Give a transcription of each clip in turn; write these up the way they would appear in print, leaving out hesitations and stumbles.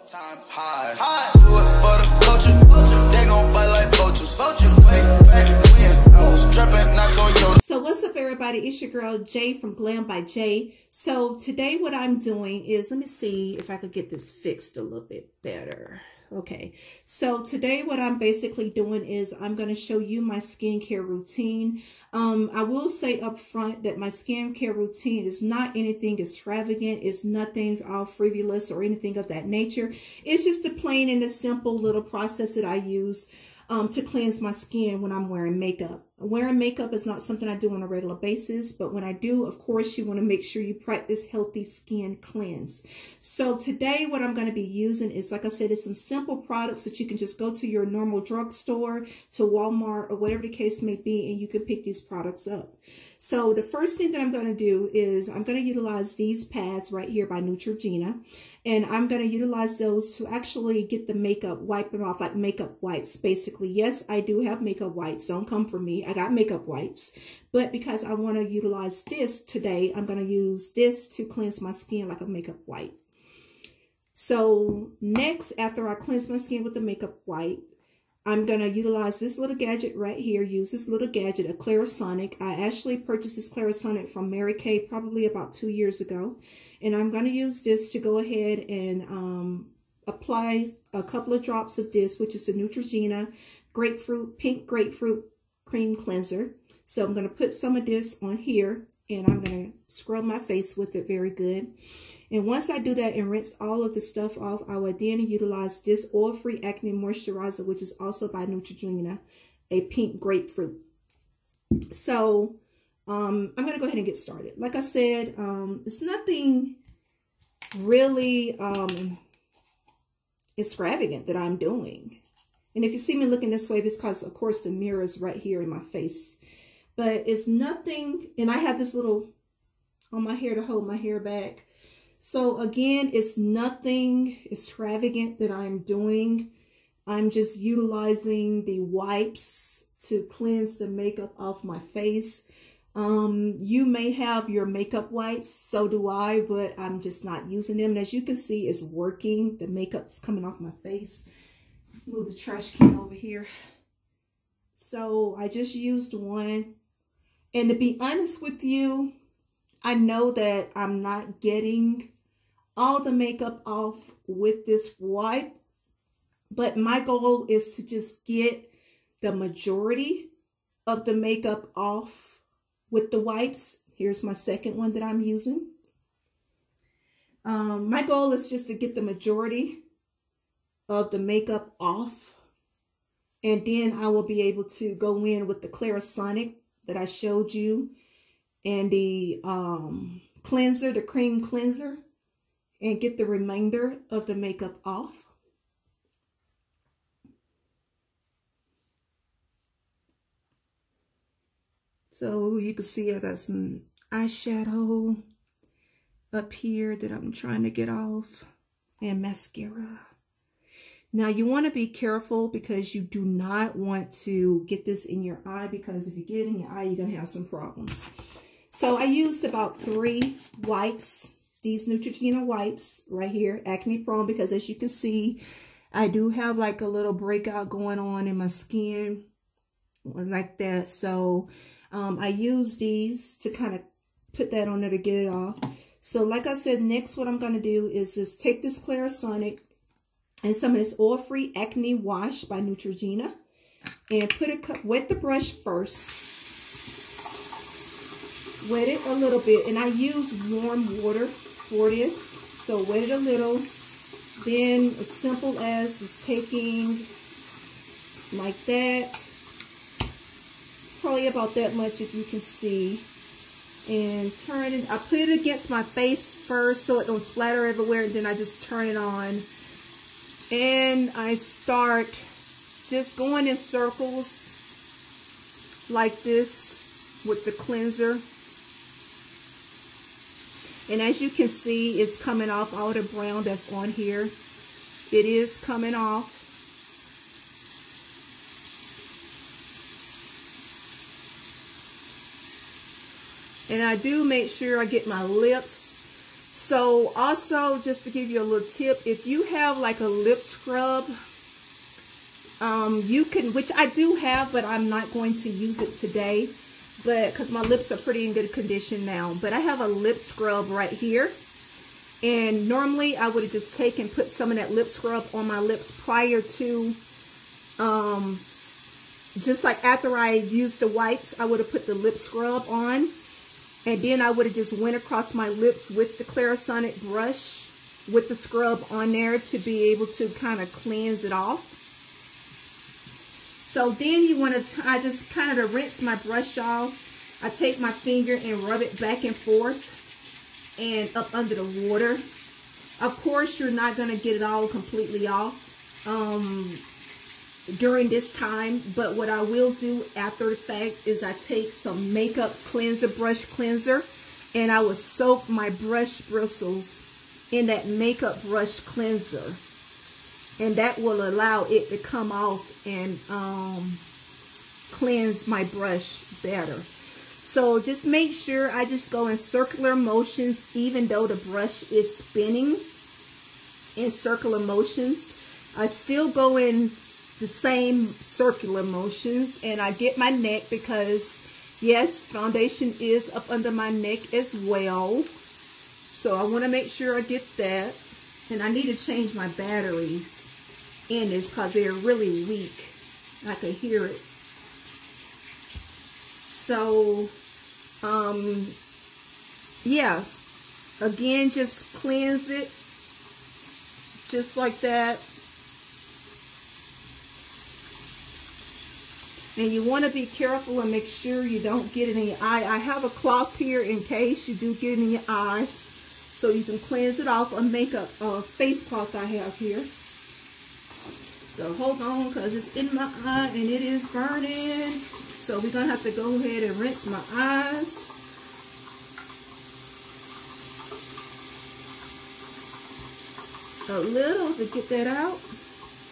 Time high. Do it for the culture. They gon' bite like vultures. I was trapping, not Toyota. So what's up, everybody? It's your girl Jay from Glam by Jay. So today what I'm doing is, let me see if I could get this fixed a little bit better. Okay, so today what I'm basically doing is I'm going to show you my skincare routine. I will say up front that my skincare routine is not anything extravagant. It's nothing all frivolous or anything of that nature. It's just a plain and a simple little process that I use to cleanse my skin when I'm wearing makeup. Wearing makeup is not something I do on a regular basis, but when I do, of course, you want to make sure you practice healthy skin cleanse. So today what I'm going to be using is, like I said, it's some simple products that you can just go to your normal drugstore, to Walmart, or whatever the case may be, and you can pick these products up. So the first thing that I'm going to do is I'm going to utilize these pads right here by Neutrogena. And I'm going to utilize those to actually get the makeup, wipe it off, like makeup wipes, basically. Yes, I do have makeup wipes. Don't come for me. I got makeup wipes. But because I want to utilize this today, I'm going to use this to cleanse my skin like a makeup wipe. So next, after I cleanse my skin with the makeup wipe, I'm going to utilize this little gadget right here. Use this little gadget, a Clarisonic. I actually purchased this Clarisonic from Mary Kay probably about 2 years ago. And I'm going to use this to go ahead and apply a couple of drops of this, which is the Neutrogena pink grapefruit cream cleanser. So I'm going to put some of this on here, and I'm going to scrub my face with it very good. And once I do that and rinse all of the stuff off, I will then utilize this oil-free acne moisturizer, which is also by Neutrogena, a pink grapefruit. So I'm going to go ahead and get started. Like I said, it's nothing really extravagant that I'm doing. And if you see me looking this way, it's because, of course, the mirror is right here in my face. But it's nothing, and I have this little on my hair to hold my hair back. So again, it's nothing extravagant that I'm doing. I'm just utilizing the wipes to cleanse the makeup off my face. You may have your makeup wipes, so do I, but I'm just not using them. And as you can see, it's working. The makeup's coming off my face. Move the trash can over here. So I just used one. And to be honest with you, I know that I'm not getting all the makeup off with this wipe, but my goal is to just get the majority of the makeup off with the wipes. Here's my second one that I'm using. My goal is just to get the majority of the makeup off, and then I will be able to go in with the Clarisonic that I showed you, and the cleanser, the cream cleanser, and get the remainder of the makeup off. So you can see I got some eyeshadow up here that I'm trying to get off, and mascara. Now you want to be careful because you do not want to get this in your eye, because if you get it in your eye, you're going to have some problems. So I used about 3 wipes, these Neutrogena wipes right here, acne prone, because as you can see, I do have like a little breakout going on in my skin like that. So I use these to kind of put that on there to get it off. So like I said, next what I'm going to do is just take this Clarisonic and some of this oil-free acne wash by Neutrogena, and wet the brush first. Wet it a little bit, and I use warm water for this, so wet it a little. Then as simple as just taking like that, probably about that much if you can see, and turn it. I put it against my face first so it don't splatter everywhere, and then I just turn it on. And I start just going in circles like this with the cleanser. And as you can see, it's coming off all the brown that's on here. It is coming off. And I do make sure I get my lips So also, just to give you a little tip, if you have like a lip scrub, you can, which I do have, but I'm not going to use it today, but because my lips are pretty in good condition now. But I have a lip scrub right here, and normally I would have just taken, put some of that lip scrub on my lips prior to, just like after I used the wipes, I would have put the lip scrub on, and then I would have just went across my lips with the Clarisonic brush with the scrub on there to be able to kind of cleanse it off. So then you want to, I just kind of rinse my brush off. I take my finger and rub it back and forth and up under the water. Of course, you're not going to get it all completely off during this time, but what I will do after the fact is I take some makeup cleanser, brush cleanser, and I will soak my brush bristles in that makeup brush cleanser, and that will allow it to come off and cleanse my brush better. So just make sure I just go in circular motions, even though the brush is spinning in circular motions. I still go in the same circular motions, and I get my neck because yes, foundation is up under my neck as well. So I want to make sure I get that. And I need to change my batteries in this because they're really weak. I can hear it. So, yeah. Again, just cleanse it. Just like that. And you want to be careful and make sure you don't get it in your eye. I have a cloth here in case you do get it in your eye, so you can cleanse it off. A makeup face cloth I have here. So hold on, because it's in my eye and it is burning. So we're going to have to go ahead and rinse my eyes. A little to get that out.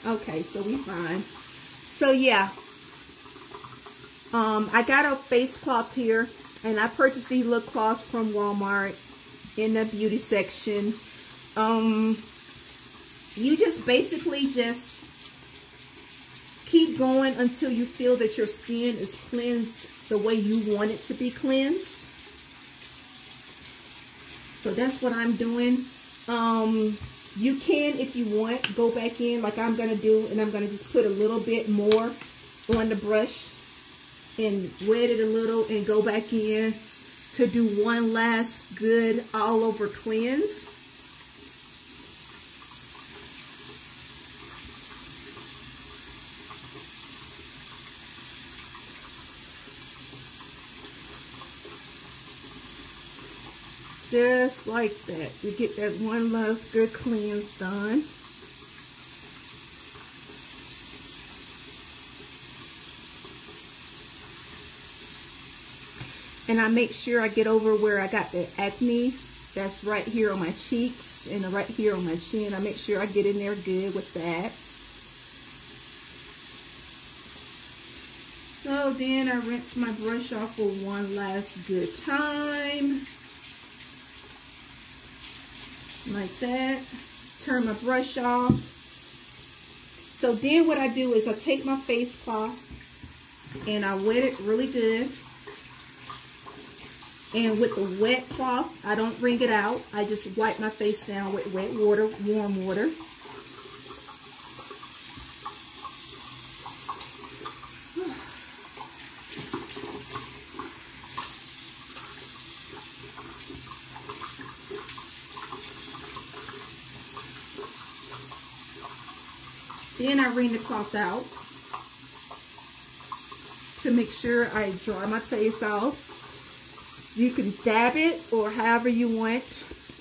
Okay, so we fine. So yeah. I got a face cloth here, and I purchased these little cloths from Walmart in the beauty section. You just basically just keep going until you feel that your skin is cleansed the way you want it to be cleansed. So that's what I'm doing. You can, if you want, go back in like I'm going to do, and I'm going to just put a little bit more on the brush and wet it a little and go back in to do one last good all over cleanse. Just like that. You get that one last good cleanse done. And I make sure I get over where I got the acne. That's right here on my cheeks and right here on my chin. I make sure I get in there good with that. So then I rinse my brush off for one last good time. Like that. Turn my brush off. So then what I do is I take my face cloth and I wet it really good. And with the wet cloth, I don't wring it out. I just wipe my face down with wet water, warm water. Then I wring the cloth out to make sure I dry my face off. You can dab it or however you want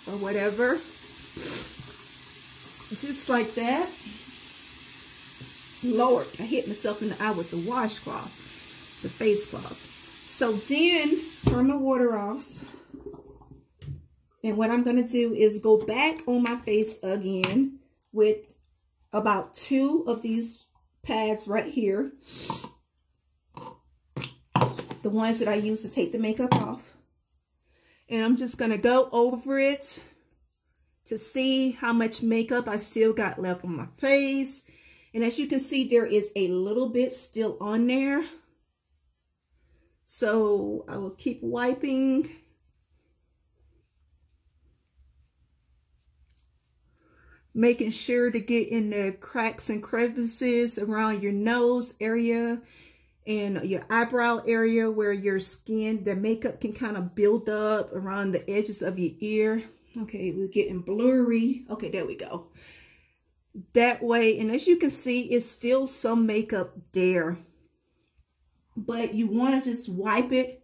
or whatever. Just like that. Lord, I hit myself in the eye with the washcloth, the face cloth. So then, turn my water off. And what I'm going to do is go back on my face again with about 2 of these pads right here. The ones that I use to take the makeup off. And I'm just going to go over it to see how much makeup I still got left on my face. And as you can see, there is a little bit still on there. So I will keep wiping. Making sure to get in the cracks and crevices around your nose area and your eyebrow area where your skin, the makeup can kind of build up around the edges of your ear. Okay, we're getting blurry. Okay, there we go. That way, and as you can see, it's still some makeup there. But you want to just wipe it.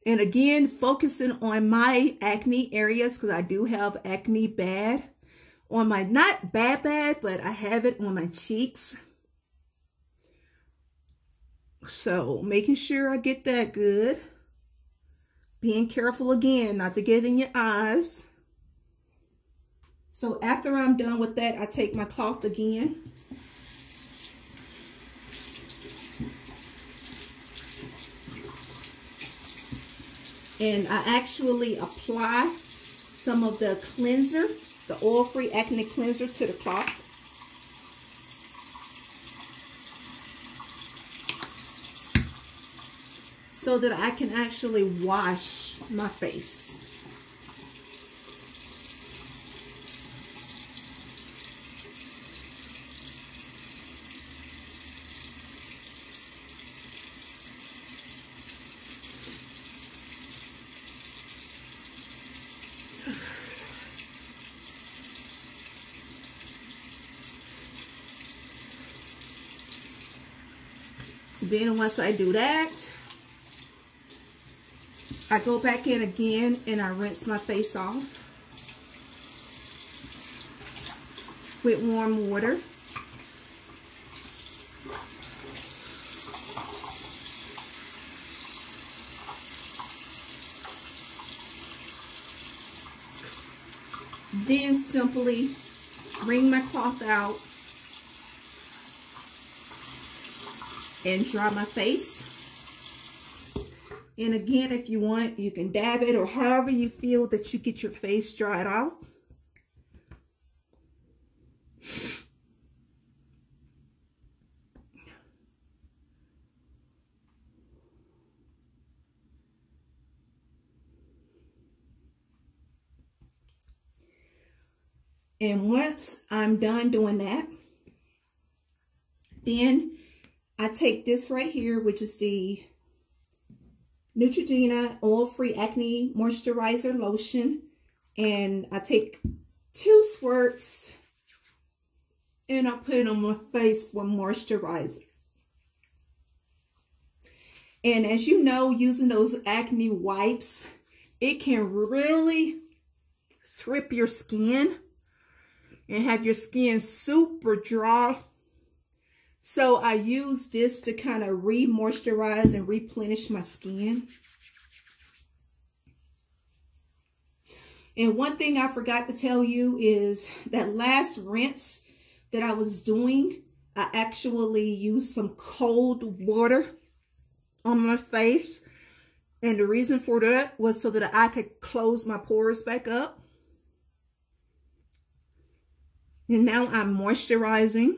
And again, focusing on my acne areas, because I do have acne bad. On my, not bad, but I have it on my cheeks. So making sure I get that good. Being careful again, not to get in your eyes. So after I'm done with that, I take my cloth again. And I actually apply some of the cleanser, the oil-free acne cleanser, to the cloth. So that I can actually wash my face. Then once I do that, I go back in again and I rinse my face off with warm water. Then simply wring my cloth out and dry my face. And again, if you want, you can dab it or however you feel that you get your face dried off. And once I'm done doing that, then I take this right here, which is the Neutrogena Oil-Free Acne Moisturizer Lotion. And I take 2 squirts and I put it on my face for moisturizer. And as you know, using those acne wipes, it can really strip your skin and have your skin super dry. So I use this to kind of re-moisturize and replenish my skin. And one thing I forgot to tell you is that last rinse that I was doing, I actually used some cold water on my face. And the reason for that was so that I could close my pores back up. And now I'm moisturizing.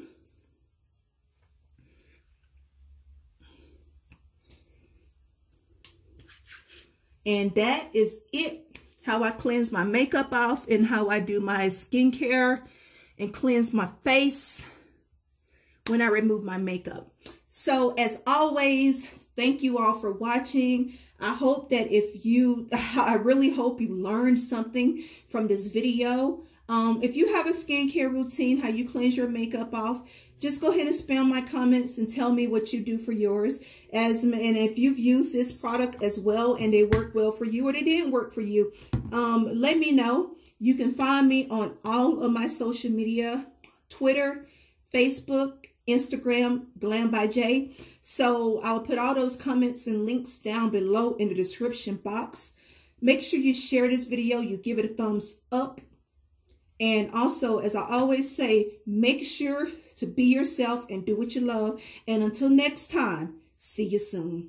And that is it. How I cleanse my makeup off and how I do my skincare and cleanse my face when I remove my makeup. So as always, thank you all for watching. I hope that I really hope you learned something from this video. If you have a skincare routine, how you cleanse your makeup off, just go ahead and spam my comments and tell me what you do for yours. And if you've used this product as well and they work well for you or they didn't work for you, let me know. You can find me on all of my social media, Twitter, Facebook, Instagram, Glam by J. So I'll put all those comments and links down below in the description box. Make sure you share this video, you give it a thumbs up. And also, as I always say, make sure to be yourself and do what you love. And until next time, see you soon.